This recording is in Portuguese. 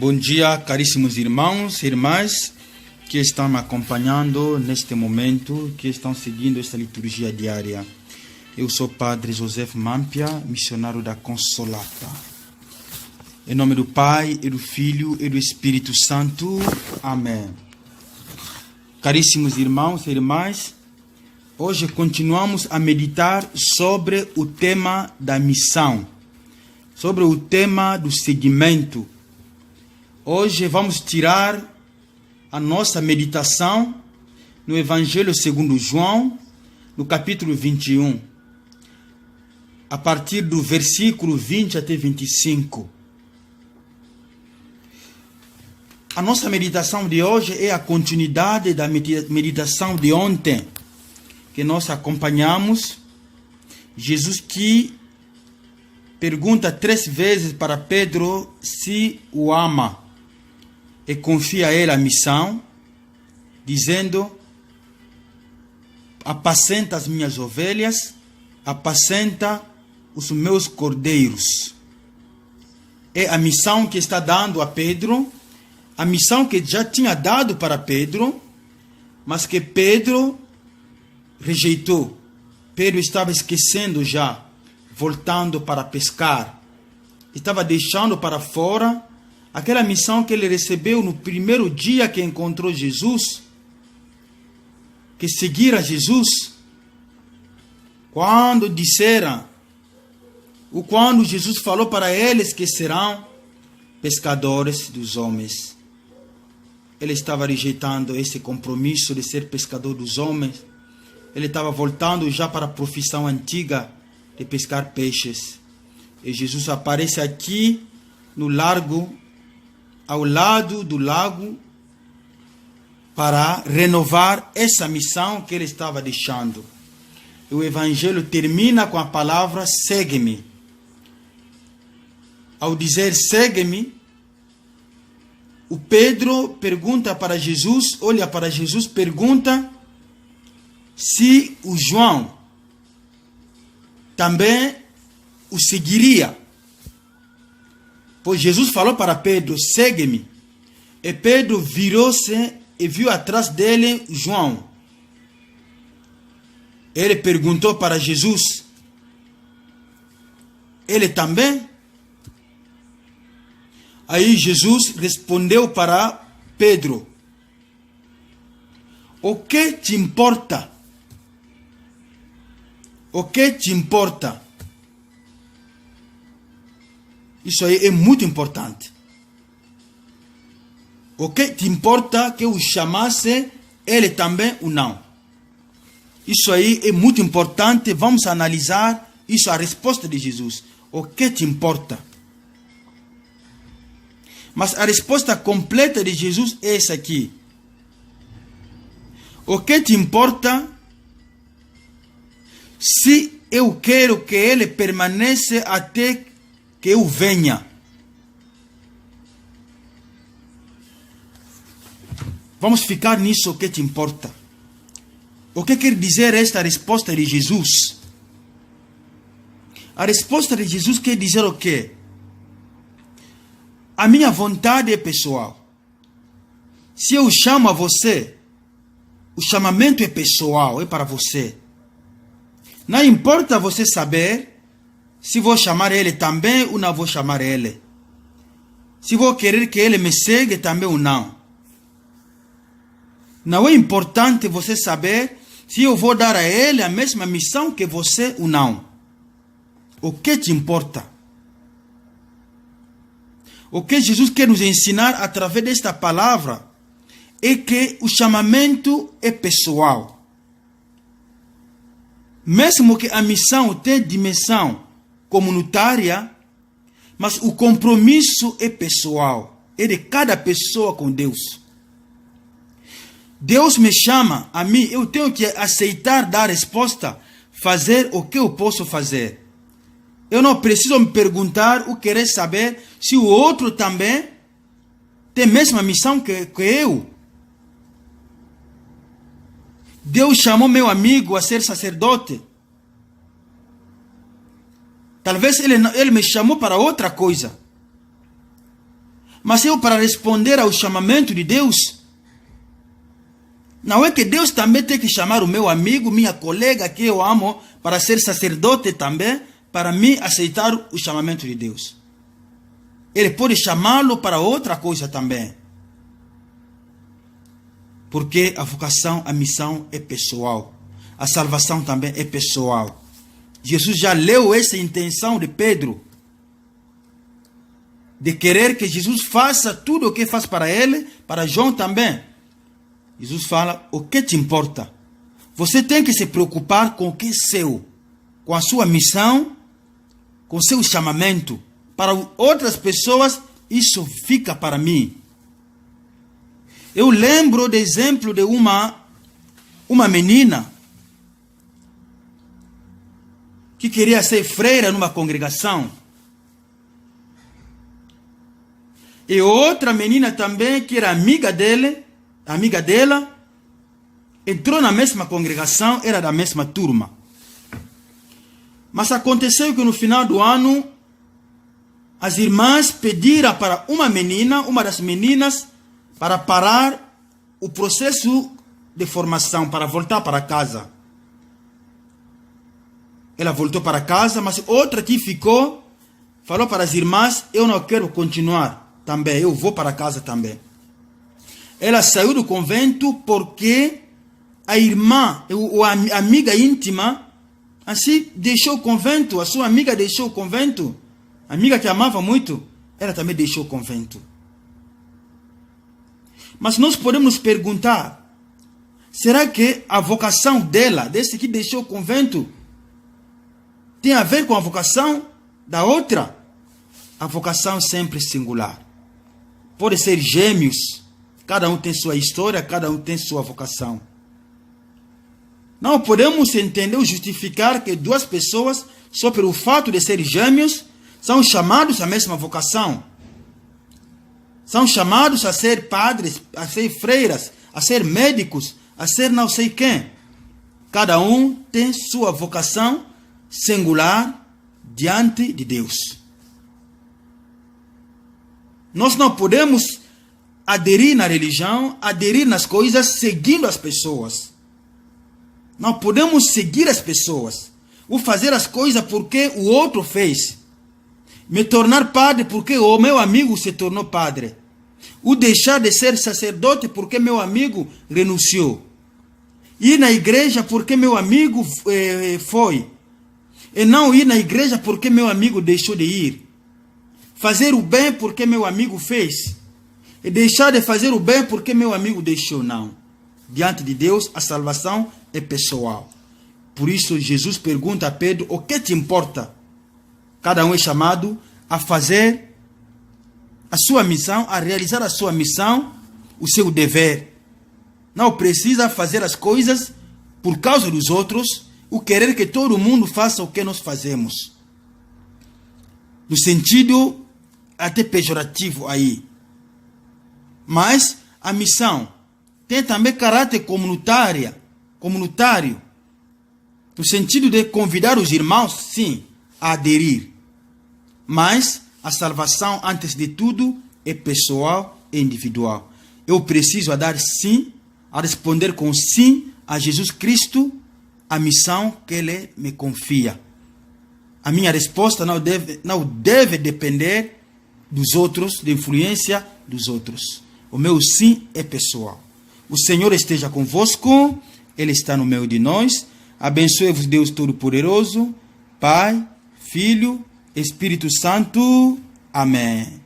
Bom dia, caríssimos irmãos e irmãs que estão me acompanhando neste momento, que estão seguindo esta liturgia diária. Eu sou Padre José Mampia, missionário da Consolata. Em nome do Pai, e do Filho e do Espírito Santo. Amém. Caríssimos irmãos e irmãs, hoje continuamos a meditar sobre o tema da missão, sobre o tema do seguimento. Hoje vamos tirar a nossa meditação no Evangelho segundo João, no capítulo 21, a partir do versículo 20 até 25. A nossa meditação de hoje é a continuidade da meditação de ontem, que nós acompanhamos. Jesus que pergunta 3 vezes para Pedro se o ama e confia a ele a missão, dizendo: apacenta as minhas ovelhas, apacenta os meus cordeiros. É a missão que está dando a Pedro, a missão que já tinha dado para Pedro, mas que Pedro rejeitou. Pedro estava esquecendo já, voltando para pescar. Estava deixando para fora aquela missão que ele recebeu no primeiro dia que encontrou Jesus, que seguir a Jesus. Quando Jesus falou para eles que serão pescadores dos homens. Ele estava rejeitando esse compromisso de ser pescador dos homens. Ele estava voltando já para a profissão antiga de pescar peixes. E Jesus aparece aqui no largo, ao lado do lago, para renovar essa missão que ele estava deixando. E o Evangelho termina com a palavra segue-me. Ao dizer segue-me, o Pedro pergunta para Jesus, olha para Jesus, pergunta se o João também o seguiria. Pois Jesus falou para Pedro, segue-me. E Pedro virou-se e viu atrás dele João. Ele perguntou para Jesus, ele também? Aí Jesus respondeu para Pedro: o que te importa? O que te importa? Isso aí é muito importante. O que te importa que eu chamasse ele também ou não? Isso aí é muito importante. Vamos analisar isso, a resposta de Jesus. O que te importa? Mas a resposta completa de Jesus é essa aqui. O que te importa se eu quero que ele permaneça até que eu venha? Vamos ficar nisso, o que te importa. O que quer dizer esta resposta de Jesus? A resposta de Jesus quer dizer o quê? A minha vontade é pessoal. Se eu chamo a você, o chamamento é pessoal, é para você. Não importa você saber se vou chamar ele também ou não vou chamar ele. Se vou querer que ele me siga também ou não. Não é importante você saber se eu vou dar a ele a mesma missão que você ou não. O que te importa? O que Jesus quer nos ensinar através desta palavra é que o chamamento é pessoal. Mesmo que a missão tenha dimensão comunitária, mas o compromisso é pessoal. É de cada pessoa com Deus. Deus me chama a mim, eu tenho que aceitar dar resposta, fazer o que eu posso fazer. Eu não preciso me perguntar ou querer saber se o outro também tem a mesma missão que eu. Deus chamou meu amigo a ser sacerdote. Talvez ele me chamou para outra coisa. Mas eu, para responder ao chamamento de Deus, não é que Deus também tem que chamar o meu amigo, minha colega que eu amo, para ser sacerdote também, para me aceitar o chamamento de Deus. Ele pode chamá-lo para outra coisa também. Porque a vocação, a missão é pessoal. A salvação também é pessoal. Jesus já leu essa intenção de Pedro, de querer que Jesus faça tudo o que faz para ele, para João também. Jesus fala, o que te importa? Você tem que se preocupar com o que é seu, com a sua missão, com o seu chamamento. Para outras pessoas, isso fica para mim. Eu lembro do exemplo de uma menina que queria ser freira numa congregação. E outra menina também, que era amiga dela, entrou na mesma congregação, era da mesma turma. Mas aconteceu que no final do ano, as irmãs pediram para uma das meninas, para parar o processo de formação, para voltar para casa. Ela voltou para casa, mas outra que ficou, falou para as irmãs, eu não quero continuar também, eu vou para casa também. Ela saiu do convento porque a irmã, a amiga íntima, assim deixou o convento, a sua amiga deixou o convento, a amiga que amava muito, ela também deixou o convento. Mas nós podemos perguntar, será que a vocação dela, desse que deixou o convento, tem a ver com a vocação da outra? A vocação sempre singular. Pode ser gêmeos, cada um tem sua história, cada um tem sua vocação. Não podemos entender ou justificar que duas pessoas, só pelo fato de serem gêmeos, são chamados à mesma vocação. São chamados a ser padres, a ser freiras, a ser médicos, a ser não sei quem. Cada um tem sua vocação singular diante de Deus. Nós não podemos aderir na religião, aderir nas coisas, seguindo as pessoas. Não podemos seguir as pessoas. Ou fazer as coisas porque o outro fez. Me tornar padre porque o meu amigo se tornou padre. Ou deixar de ser sacerdote porque meu amigo renunciou. Ir na igreja porque meu amigo foi. E não ir na igreja porque meu amigo deixou de ir. Fazer o bem porque meu amigo fez. E deixar de fazer o bem porque meu amigo deixou. Não. Diante de Deus, a salvação é pessoal. Por isso, Jesus pergunta a Pedro, o que te importa? Cada um é chamado a fazer a sua missão, a realizar a sua missão, o seu dever. Não precisa fazer as coisas por causa dos outros, o querer que todo mundo faça o que nós fazemos. No sentido até pejorativo aí. Mas a missão tem também caráter comunitário. No sentido de convidar os irmãos, sim, a aderir. Mas a salvação, antes de tudo, é pessoal e individual. Eu preciso dar sim, a responder com sim a Jesus Cristo, a missão que Ele me confia. A minha resposta não deve depender dos outros, da influência dos outros. O meu sim é pessoal. O Senhor esteja convosco, Ele está no meio de nós. Abençoe-vos, Deus Todo-Poderoso, Pai, Filho, Espírito Santo. Amém.